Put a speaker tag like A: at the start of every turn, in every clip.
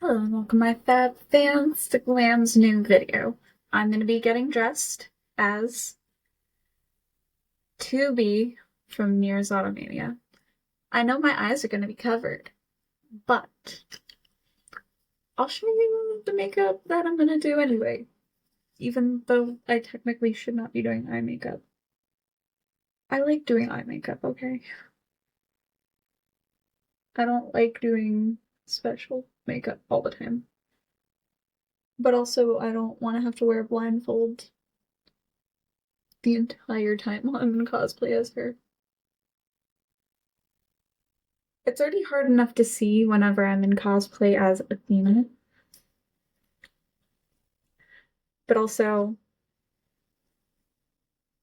A: Hello and welcome my fab fans to Glam's new video. I'm going to be getting dressed as 2B from Nier's Automata. I know my eyes are going to be covered, but I'll show you the makeup that I'm going to do anyway, even though I technically should not be doing eye makeup. I like doing eye makeup, okay? I don't like doing special makeup all the time. But also, I don't want to have to wear a blindfold the entire time while I'm in cosplay as her. It's already hard enough to see whenever I'm in cosplay as Athena. But also,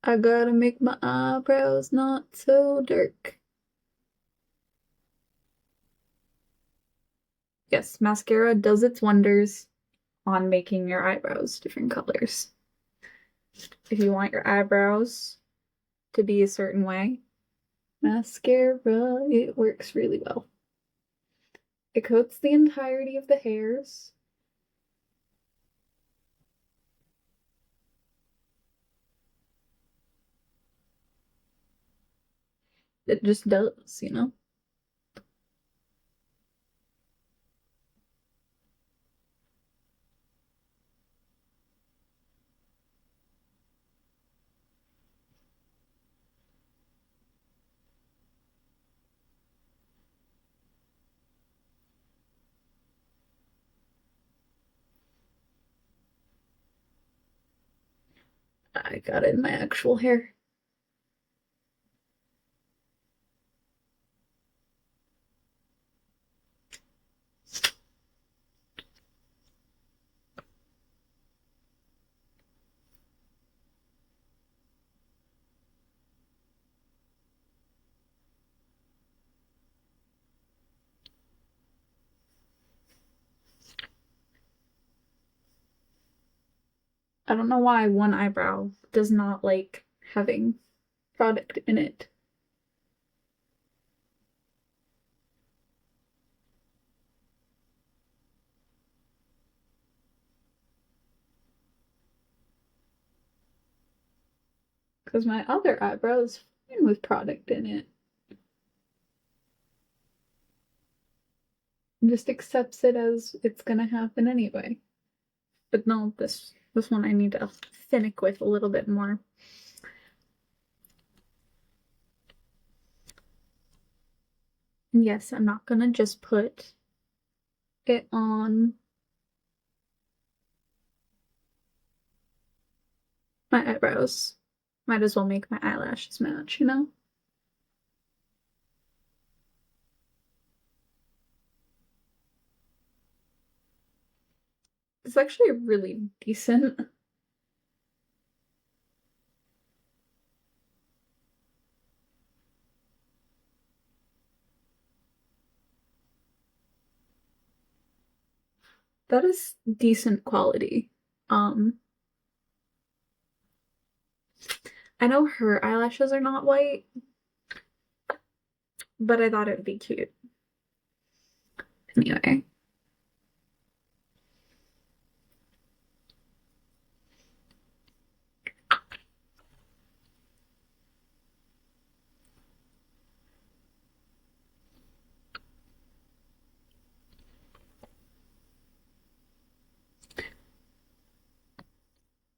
A: I gotta make my eyebrows not so dark. Yes, mascara does its wonders on making your eyebrows different colors. If you want your eyebrows to be a certain way, mascara, it works really well. It coats the entirety of the hairs. It just does, you know? I got it in my actual hair. I don't know why one eyebrow does not like having product in it. Because my other eyebrow is fine with product in it. It just accepts it as it's gonna happen anyway. But no, this one I need to finick with a little bit more. And yes, I'm not gonna just put it on my eyebrows. Might as well make my eyelashes match, you know? It's actually really decent. That is decent quality. I know her eyelashes are not white, but I thought it would be cute. Anyway.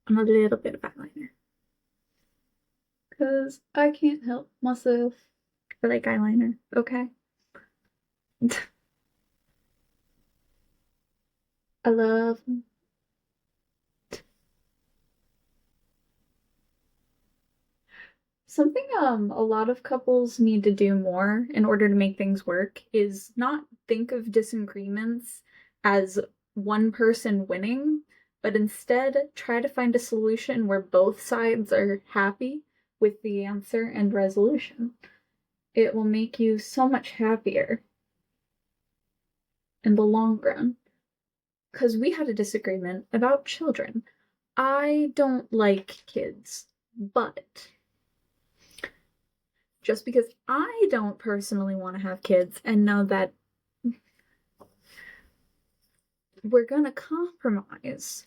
A: And a little bit of eyeliner. Because I can't help myself. I like eyeliner, okay? I love something a lot of couples need to do more in order to make things work is not think of disagreements as one person winning, but instead try to find a solution where both sides are happy with the answer and resolution. It will make you so much happier in the long run. Because we had a disagreement about children. I don't like kids, but just because I don't personally want to have kids and know that we're gonna compromise.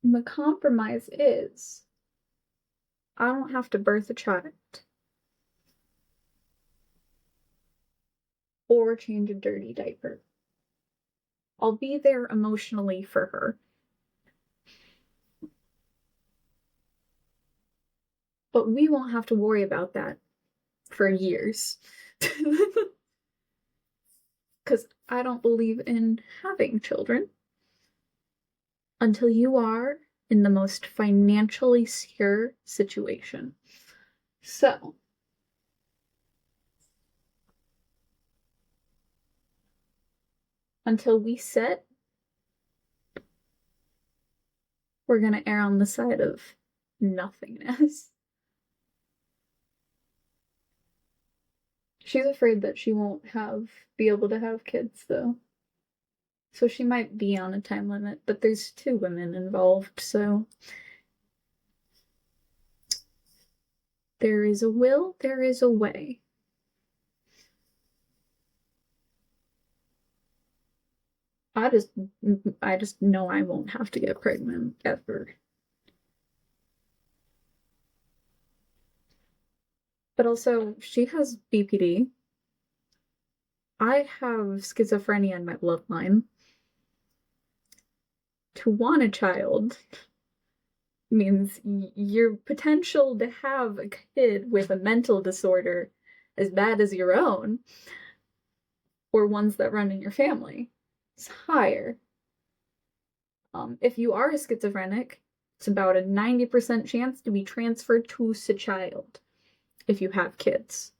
A: And the compromise is I don't have to birth a child or change a dirty diaper. I'll be there emotionally for her. But we won't have to worry about that for years. Because I don't believe in having children until you are in the most financially secure situation. So, until we set, we're going to err on the side of nothingness. She's afraid that she won't be able to have kids, though. So she might be on a time limit, but there's 2 women involved, so there is a will, there is a way. I just know I won't have to get pregnant ever. But also, she has BPD. I have schizophrenia in my bloodline. To want a child means your potential to have a kid with a mental disorder as bad as your own, or ones that run in your family, is higher. If you are a schizophrenic, it's about a 90% chance to be transferred to a child if you have kids.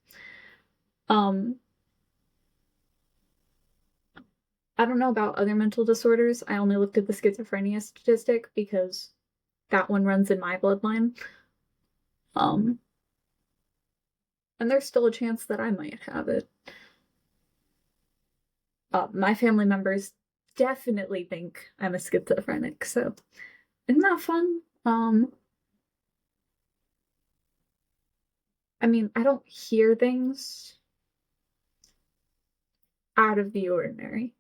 A: I don't know about other mental disorders. I only looked at the schizophrenia statistic because that one runs in my bloodline. And there's still a chance that I might have it. My family members definitely think I'm a schizophrenic, so isn't that fun? I mean, I don't hear things out of the ordinary.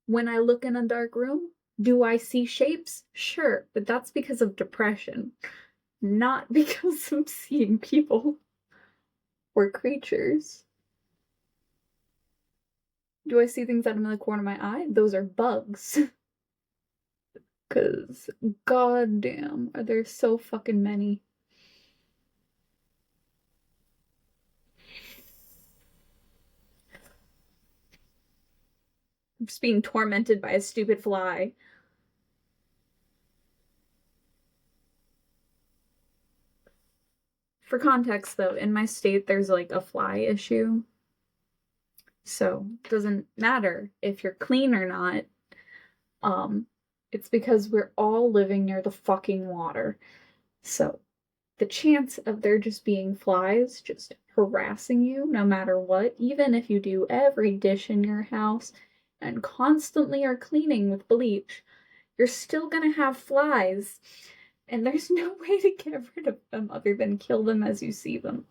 A: When I look in a dark room, do I see shapes? Sure, but that's because of depression, not because I'm seeing people or creatures. Do I see things out of the corner of my eye? Those are bugs. Because, goddamn, are there so fucking many. I'm just being tormented by a stupid fly. For context, though, in my state, there's like a fly issue. So, it doesn't matter if you're clean or not. It's because we're all living near the fucking water. So, the chance of there just being flies just harassing you no matter what, even if you do every dish in your house and constantly are cleaning with bleach, you're still gonna have flies. And there's no way to get rid of them other than kill them as you see them.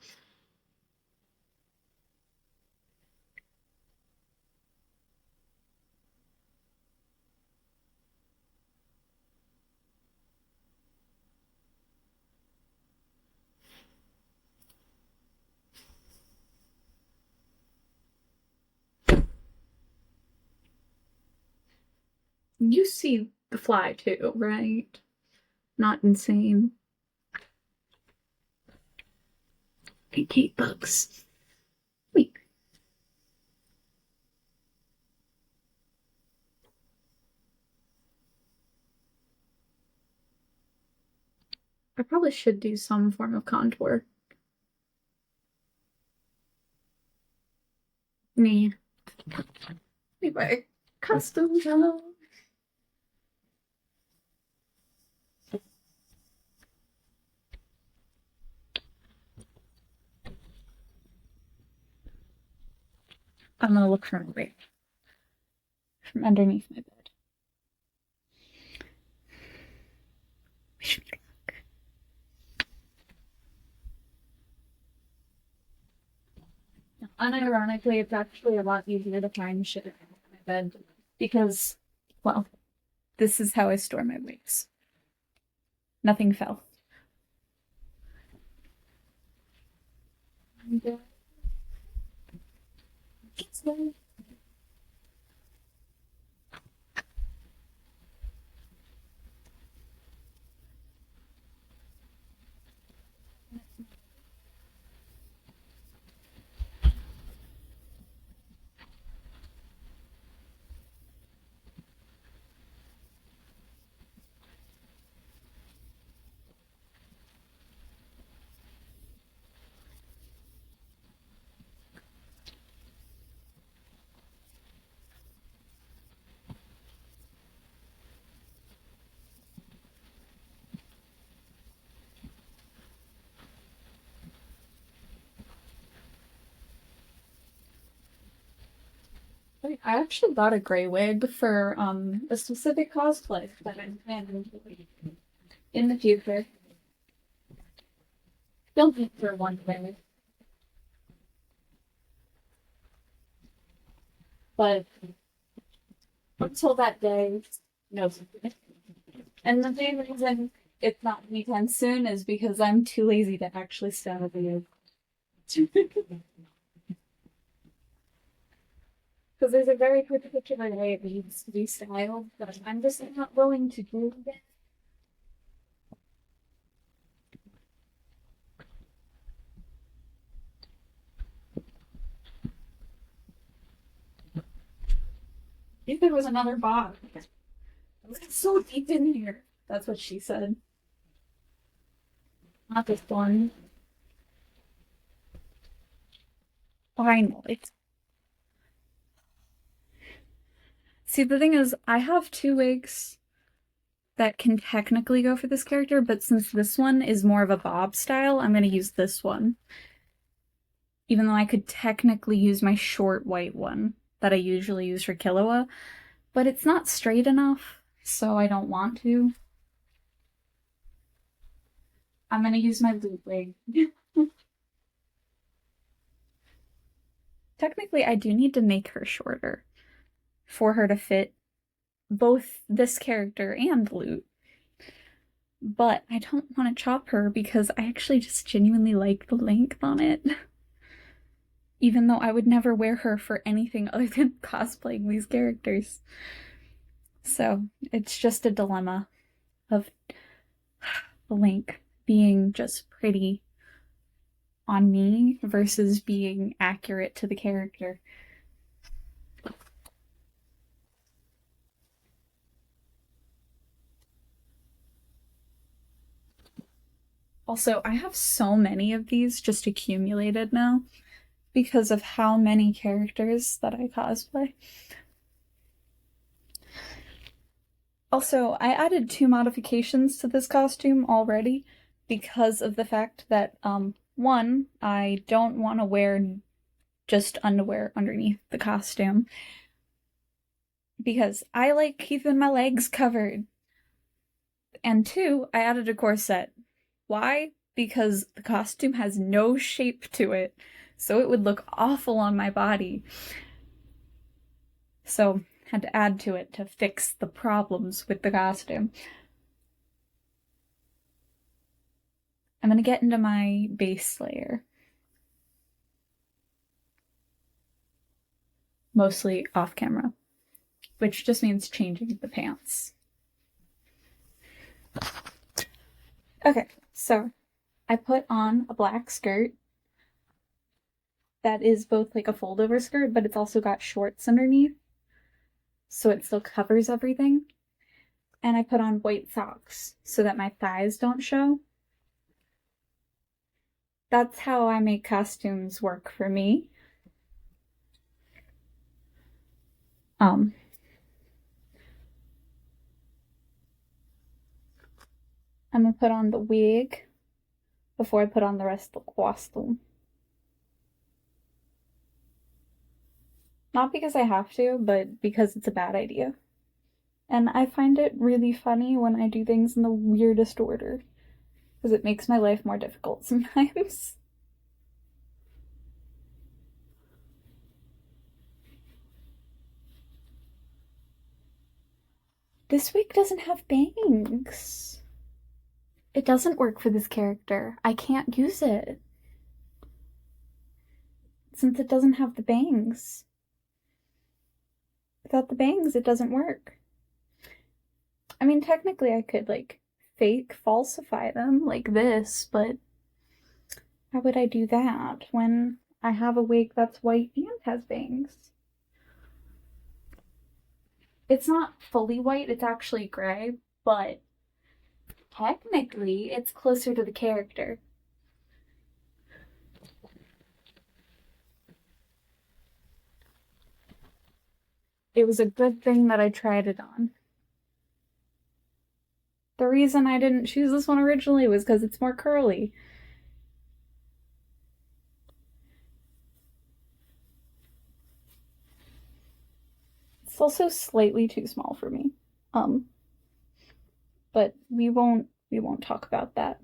A: You see the fly too, right? Not insane. I hate bugs. Wait. I probably should do some form of contour. Me. Anyway, custom job. I'm gonna look from underneath my bed. Wish me luck. Unironically, it's actually a lot easier to find shit in my bed because, well, this is how I store my wigs. Nothing fell. I actually bought a gray wig for a specific cosplay that I'm planning in the future. Don't need for one day, but until that day, no. And the main reason it's not anytime soon is because I'm too lazy to actually stand with you. Because there's a very particular way it needs to be styled, but I'm just not willing to do it. If there was another box. It's so deep in here. That's what she said. Not this one. Finally. See, the thing is, I have two wigs that can technically go for this character, but since this one is more of a bob style, I'm going to use this one. Even though I could technically use my short white one that I usually use for Killua, but it's not straight enough, so I don't want to. I'm going to use my loop wig. Technically, I do need to make her shorter for her to fit both this character and Loot. But I don't want to chop her because I actually just genuinely like the length on it. Even though I would never wear her for anything other than cosplaying these characters. So it's just a dilemma of the length being just pretty on me versus being accurate to the character. Also, I have so many of these just accumulated now because of how many characters that I cosplay. Also, I added 2 modifications to this costume already because of the fact that, one, I don't want to wear just underwear underneath the costume because I like keeping my legs covered. And 2, I added a corset. Why? Because the costume has no shape to it, so it would look awful on my body. So, had to add to it to fix the problems with the costume. I'm gonna get into my base layer. Mostly off camera, which just means changing the pants. Okay, so I put on a black skirt that is both like a fold-over skirt, but it's also got shorts underneath, so it still covers everything. And I put on white socks so that my thighs don't show. That's how I make costumes work for me. I'm gonna put on the wig before I put on the rest of the costume. Not because I have to, but because it's a bad idea. And I find it really funny when I do things in the weirdest order, because it makes my life more difficult sometimes. This wig doesn't have bangs. It doesn't work for this character. I can't use it. Since it doesn't have the bangs. Without the bangs, it doesn't work. I mean, technically I could, like, fake falsify them like this, but how would I do that when I have a wig that's white and has bangs? It's not fully white, it's actually gray, but technically it's closer to the character. It was a good thing that I tried it on. The reason I didn't choose this one originally was because it's more curly. It's also slightly too small for me. But we won't talk about that.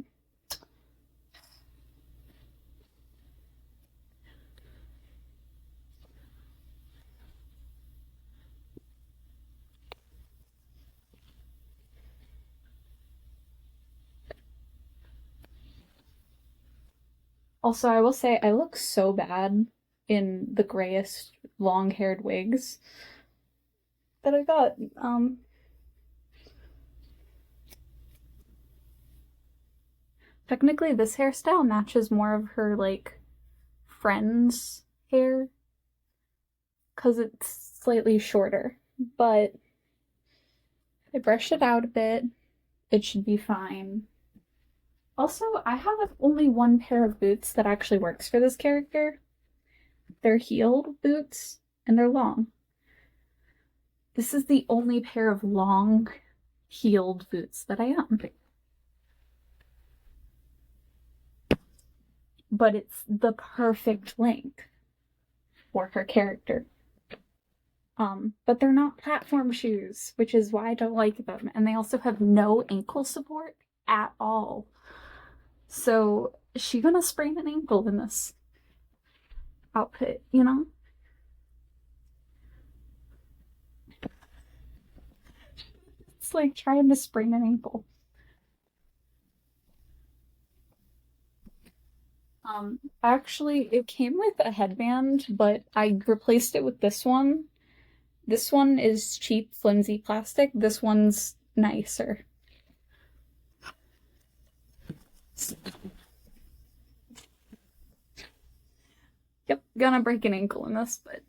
A: Also, I will say I look so bad in the grayest long-haired wigs that I got. Technically, this hairstyle matches more of her, like, friend's hair because it's slightly shorter. But I brushed it out a bit. It should be fine. Also, I have only one pair of boots that actually works for this character. They're heeled boots, and they're long. This is the only pair of long heeled boots that I own. But it's the perfect length for her character. But they're not platform shoes, which is why I don't like them. And they also have no ankle support at all. So she's gonna sprain an ankle in this outfit, you know? It's like trying to sprain an ankle. Actually, it came with a headband, but I replaced it with this one. This one is cheap, flimsy plastic. This one's nicer. Yep, gonna break an ankle in this, but...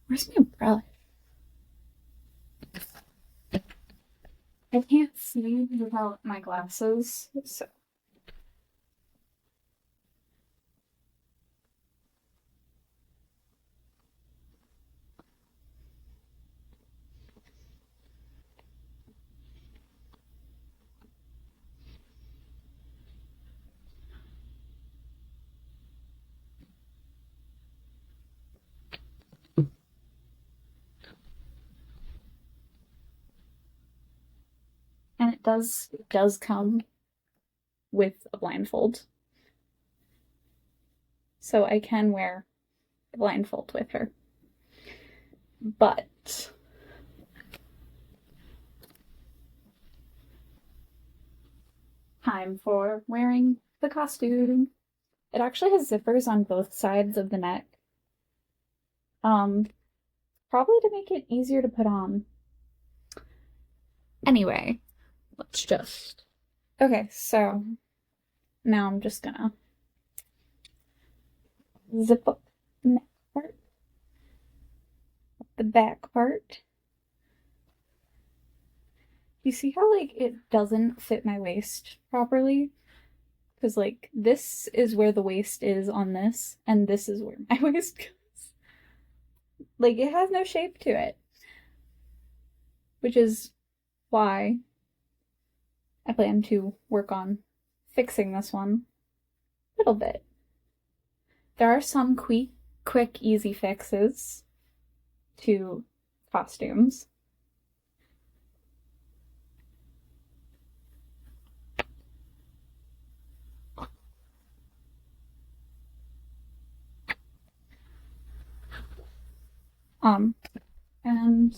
A: Where's my umbrella? I can't see without my glasses, so... And it does come with a blindfold. So I can wear a blindfold with her. But time for wearing the costume. It actually has zippers on both sides of the neck. Probably to make it easier to put on. Anyway, let's just... Okay, so now I'm just gonna zip up the neck part, the back part. You see how, like, it doesn't fit my waist properly? Because, like, this is where the waist is on this, and this is where my waist goes. Like, it has no shape to it. Which is why I plan to work on fixing this one a little bit. There are some quick, easy fixes to costumes. And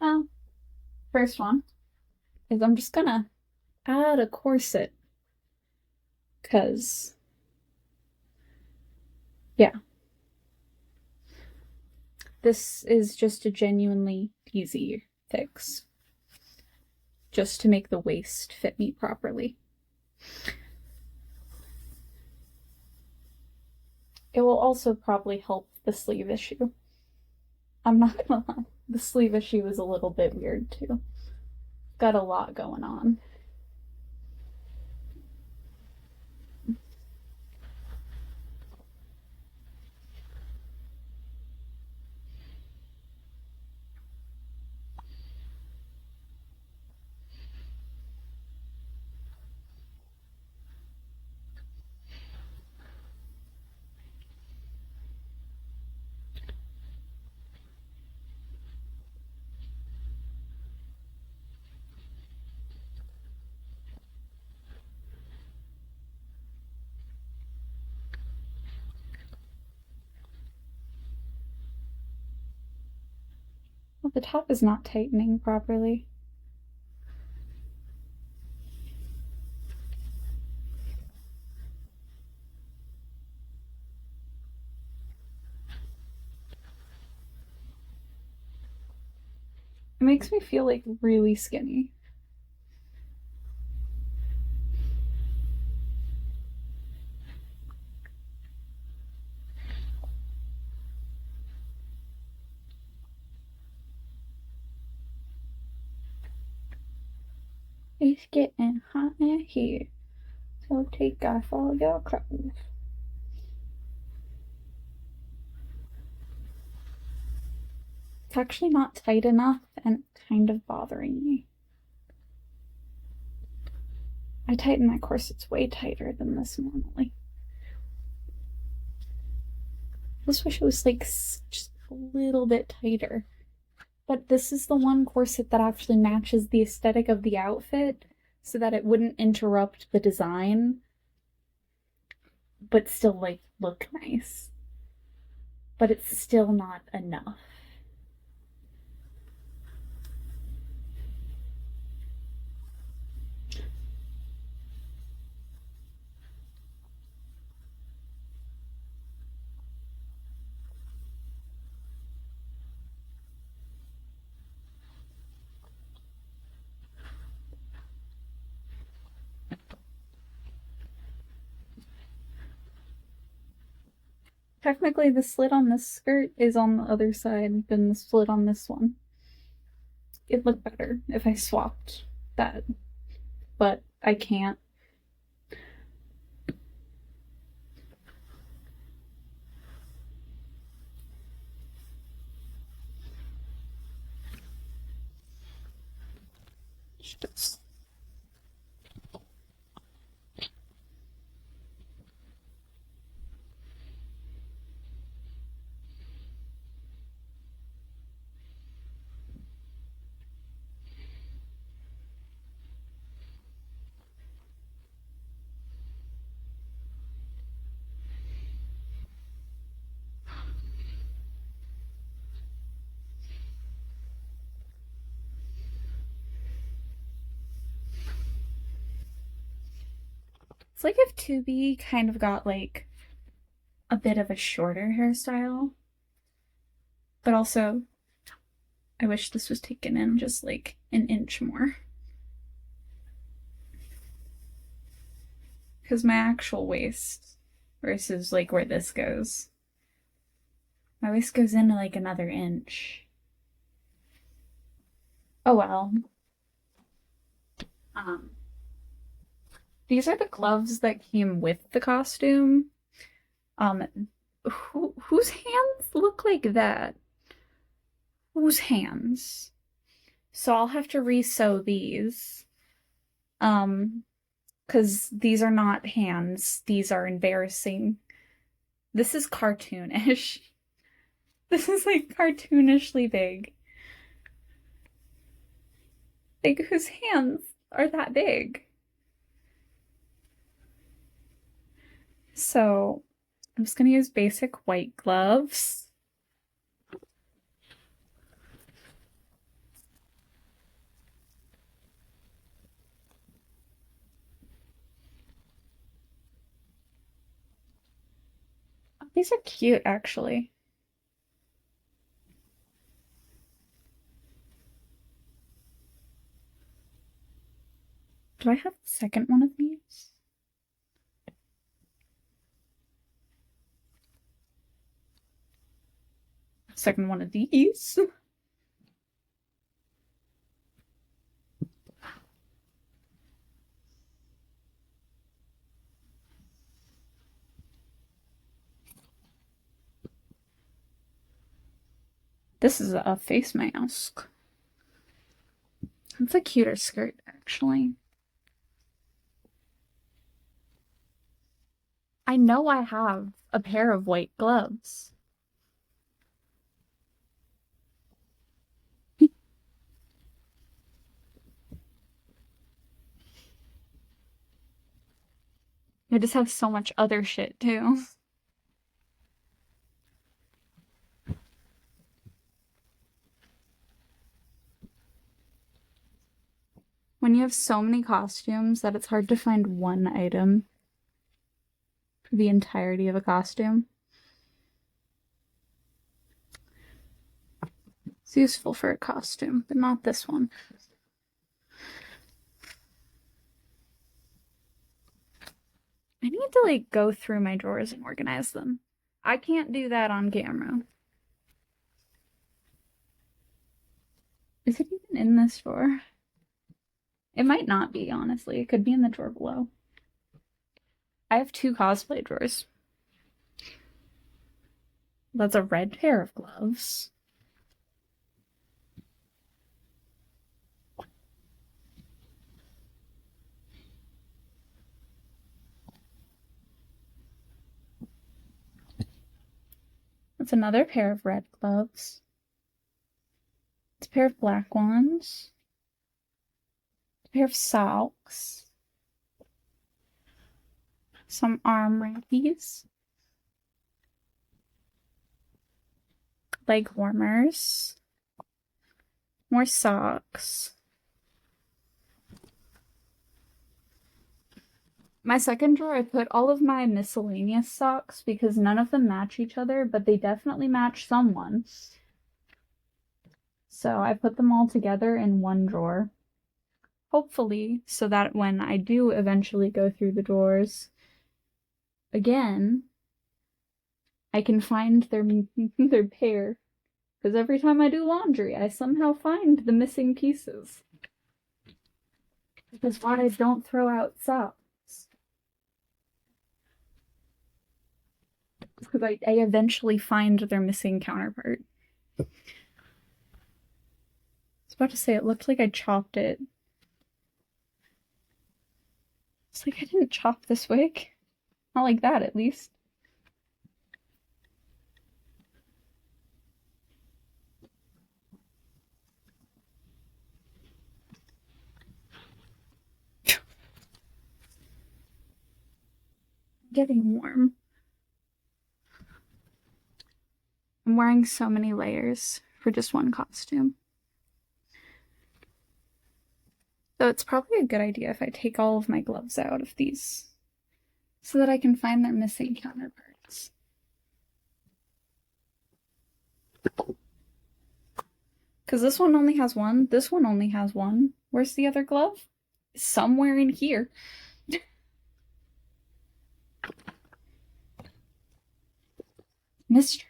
A: well, first one is I'm just gonna add a corset, because yeah, this is just a genuinely easy fix, just to make the waist fit me properly. It will also probably help the sleeve issue. I'm not gonna lie, the sleeve issue is a little bit weird too. Got a lot going on. Well, the top is not tightening properly. It makes me feel like really skinny. It's getting hot in here, so take off all your clothes. It's actually not tight enough and it's kind of bothering me. I tighten my corsets way tighter than this normally. I just wish it was like just a little bit tighter. But this is the one corset that actually matches the aesthetic of the outfit so that it wouldn't interrupt the design, but still like look nice. But it's still not enough. Technically, the slit on this skirt is on the other side than the slit on this one. It'd look better if I swapped that, but I can't. Just it's like if 2B kind of got like a bit of a shorter hairstyle, but also I wish this was taken in just like an inch more. Because my actual waist versus like where this goes, my waist goes in like another inch. Oh well. Um, these are the gloves that came with the costume. Whose hands look like that? Whose hands? So I'll have to re-sew these. Because these are not hands. These are embarrassing. This is cartoonish. This is like cartoonishly big. Like, whose hands are that big? So I'm just gonna use basic white gloves. These are cute, actually. Do I have the second one of these? Second one of these? This is a face mask. It's a cuter skirt, actually. I know I have a pair of white gloves. I just have so much other shit, too. When you have so many costumes that it's hard to find one item for the entirety of a costume. It's useful for a costume, but not this one. I need to, like, go through my drawers and organize them. I can't do that on camera. Is it even in this drawer? It might not be, honestly. It could be in the drawer below. I have 2 cosplay drawers. That's a red pair of gloves. That's another pair of red gloves. It's a pair of black ones. A pair of socks. Some arm wrappies. Leg warmers. More socks. My second drawer, I put all of my miscellaneous socks because none of them match each other, but they definitely match someone. So I put them all together in one drawer. Hopefully, so that when I do eventually go through the drawers again, I can find their pair. Because every time I do laundry, I somehow find the missing pieces. Which is why I don't throw out socks. Because I eventually find their missing counterpart. I was about to say, it looked like I chopped it. It's like I didn't chop this wig. Not like that, at least. Getting warm. I'm wearing so many layers for just one costume. So it's probably a good idea if I take all of my gloves out of these so that I can find their missing counterparts. Because this one only has one, this one only has one. Where's the other glove? Somewhere in here. Mystery.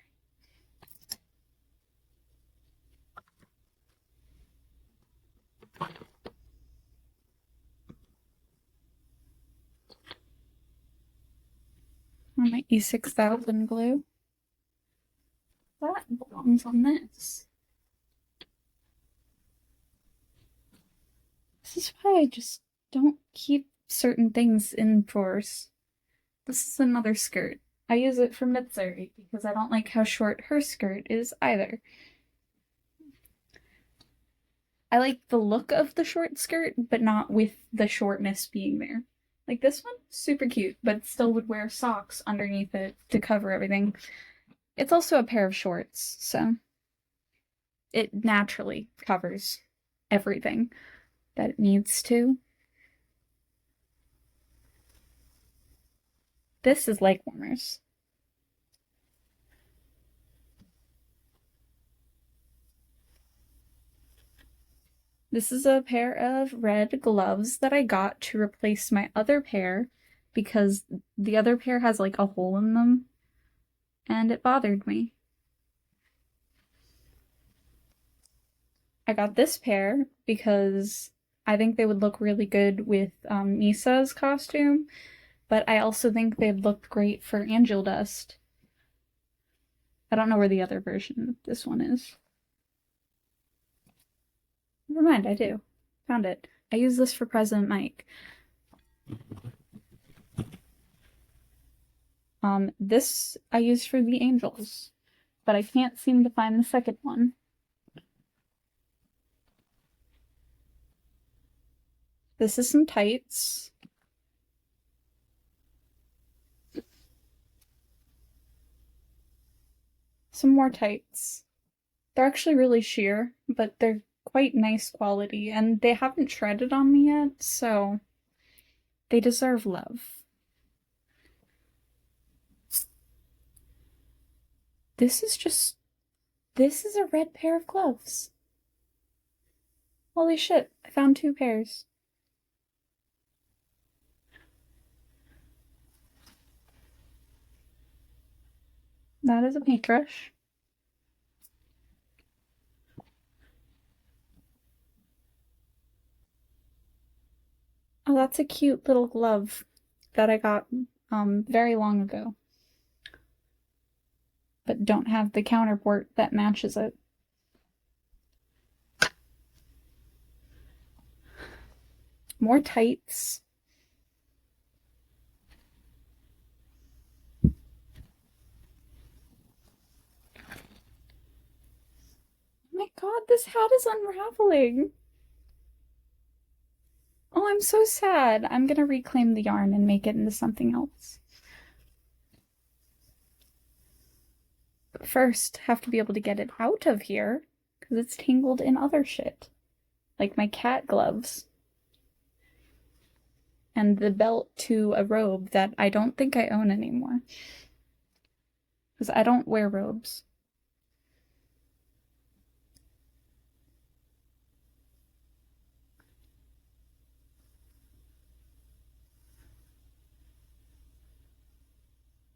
A: Or my E6000 glue. That belongs on this. This is why I just don't keep certain things in drawers. This is another skirt. I use it for Mitsuri because I don't like how short her skirt is either. I like the look of the short skirt, but not with the shortness being there. Like this one, super cute, but still would wear socks underneath it to cover everything. It's also a pair of shorts, so it naturally covers everything that it needs to. This is leg warmers. This is a pair of red gloves that I got to replace my other pair because the other pair has like a hole in them and it bothered me. I got this pair because I think they would look really good with Misa's costume, but I also think they'd look great for Angel Dust. I don't know where the other version of this one is. Never mind, I do. Found it. I use this for President Mike. This I use for the angels, but I can't seem to find the second one. This is some tights. Some more tights. They're actually really sheer, but they're quite nice quality, and they haven't shredded on me yet, so they deserve love. This is a red pair of gloves. Holy shit, I found two pairs. That is a paintbrush. Oh, that's a cute little glove that I got very long ago, but don't have the counterpart that matches it. More tights. Oh my god, this hat is unraveling. Oh, I'm so sad. I'm gonna reclaim the yarn and make it into something else. But first, have to be able to get it out of here, because it's tangled in other shit. Like my cat gloves. And the belt to a robe that I don't think I own anymore. Because I don't wear robes.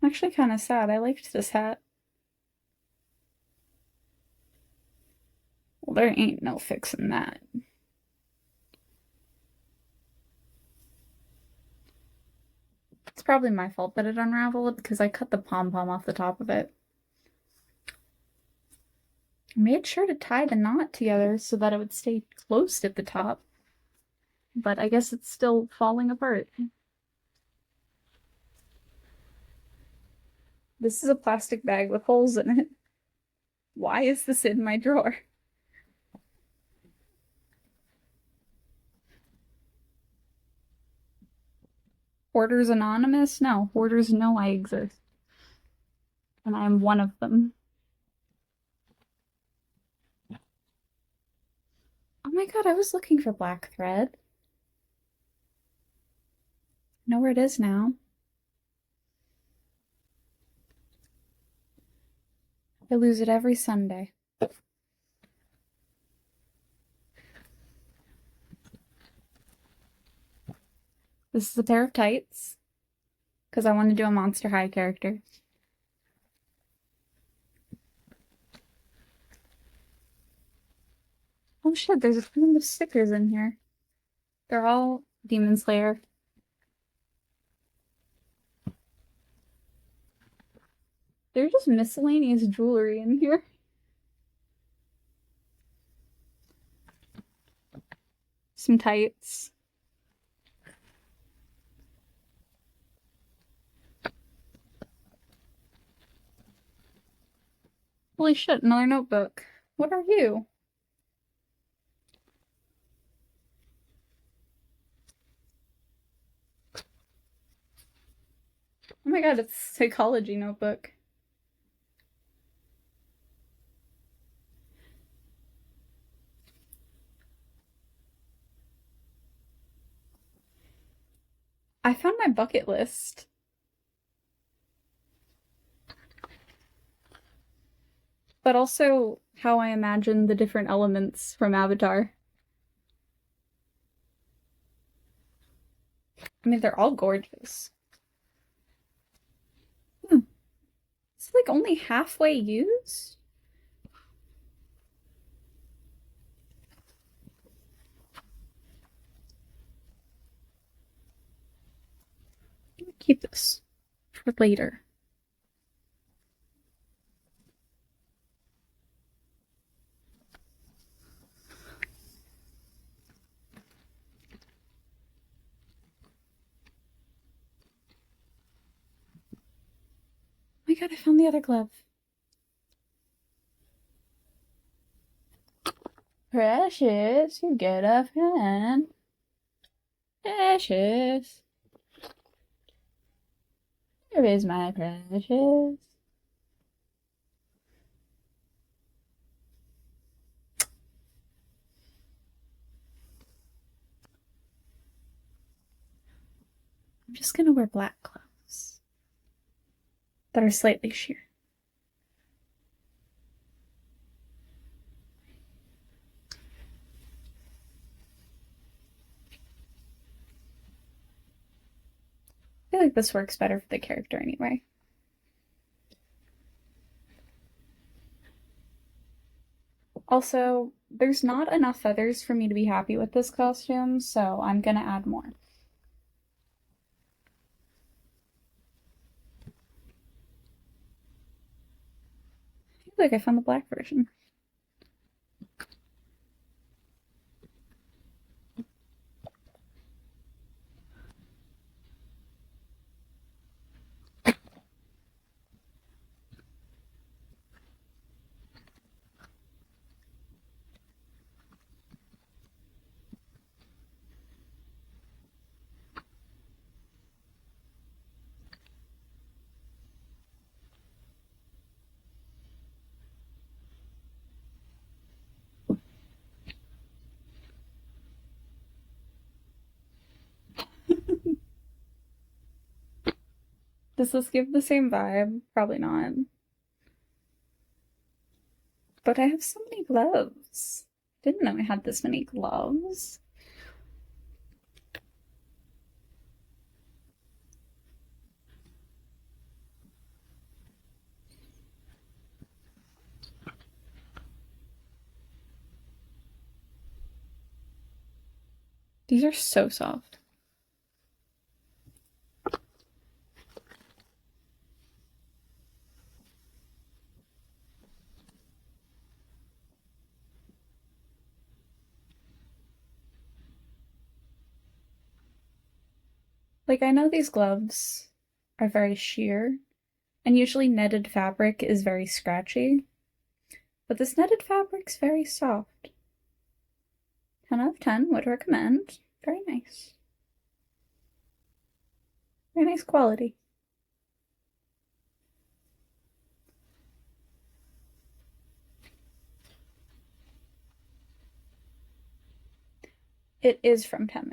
A: I'm actually kind of sad. I liked this hat. Well, there ain't no fixing that. It's probably my fault that it unraveled because I cut the pom-pom off the top of it. I made sure to tie the knot together so that it would stay close at the top. But I guess it's still falling apart. This is a plastic bag with holes in it. Why is this in my drawer? Hoarders Anonymous? No, hoarders know I exist. And I am one of them. Oh my god, I was looking for black thread. I know where it is now. I lose it every Sunday. This is a pair of tights, because I want to do a Monster High character. Oh shit, there's a ton of stickers in here. They're all Demon Slayer. There's just miscellaneous jewelry in here. Some tights. Holy shit, another notebook. What are you? Oh my god, it's a psychology notebook. I found my bucket list. But also how I imagine the different elements from Avatar. I mean, they're all gorgeous. Hmm. It's like only halfway used. Keep this for later. Oh my god, I found the other glove. Precious, you get a pen. Precious. Where is my precious? I'm just gonna wear black gloves that are slightly sheer. I feel like this works better for the character anyway. Also, there's not enough feathers for me to be happy with this costume, so I'm gonna add more. I feel like I found the black version. Does this give the same vibe? Probably not. But I have so many gloves. Didn't know I had this many gloves. These are so soft. Like, I know these gloves are very sheer, and usually netted fabric is very scratchy, but this netted fabric's very soft. 10 out of 10 would recommend. Very nice. Very nice quality. It is from Temu,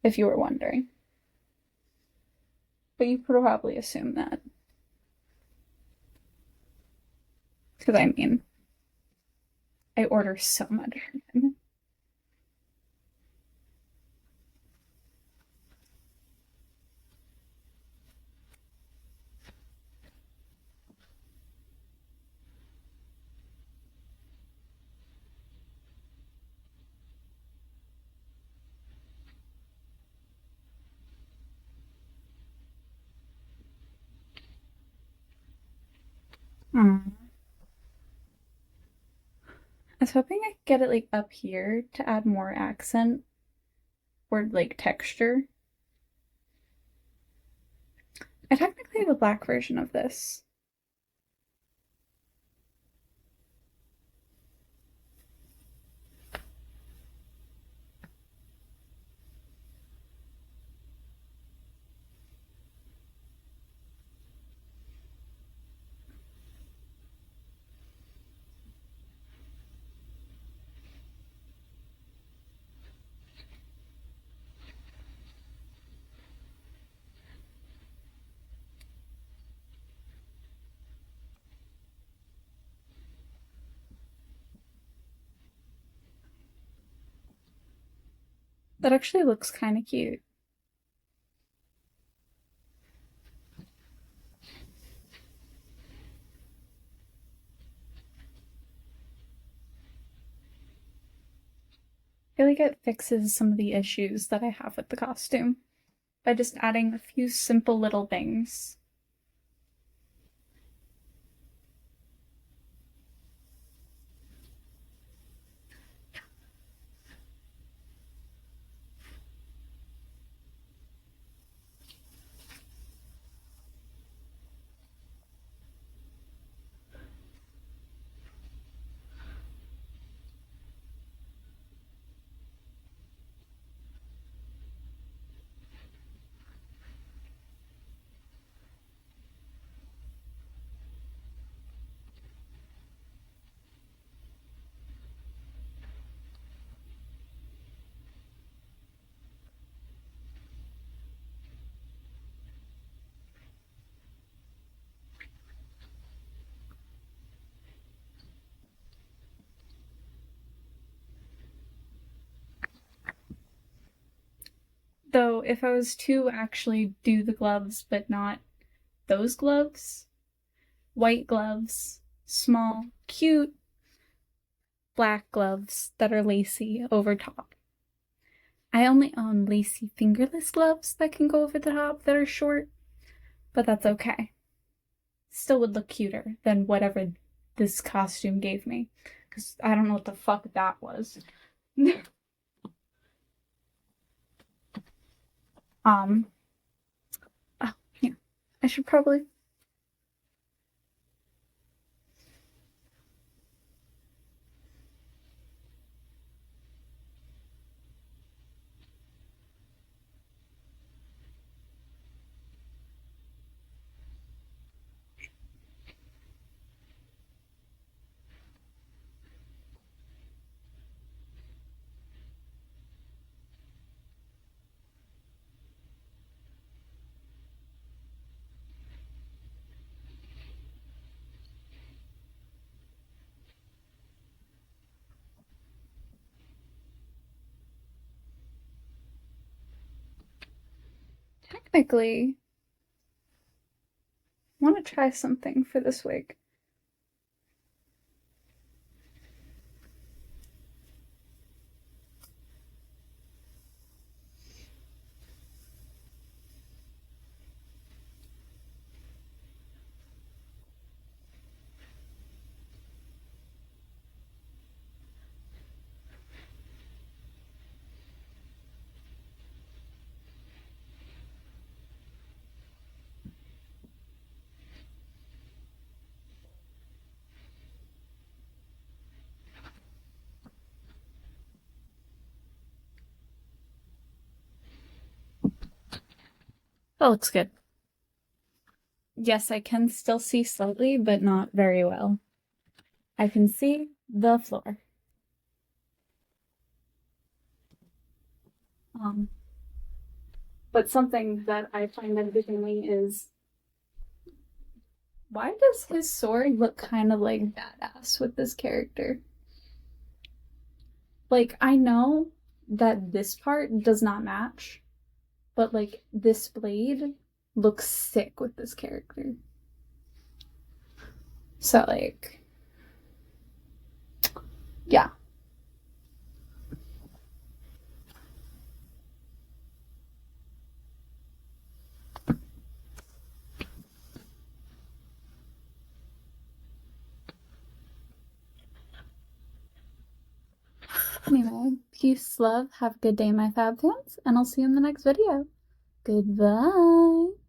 A: if you were wondering. But you could probably assume that. Because I mean, I order so much from Temu. I was hoping I could get it like up here to add more accent or like texture. I technically have a black version of this. That actually looks kind of cute. feel like it fixes some of the issues that I have with the costume by just adding a few simple little things. Though, if I was to actually do the gloves, but not those gloves, white gloves, small, cute, black gloves that are lacy over top. I only own lacy fingerless gloves that can go over the top that are short, but that's okay. Still would look cuter than whatever this costume gave me, because I don't know what the fuck that was. Oh, yeah. I should probably. Technically, I want to try something for this wig. That looks good. Yes, I can still see slightly, but not very well. I can see the floor. But something that I find interestingly is, why does his sword look kind of like badass with this character? Like, I know that this part does not match, but like this blade looks sick with this character. So like, yeah. Anyway, peace, love, have a good day, my fab fans, and I'll see you in the next video. Goodbye.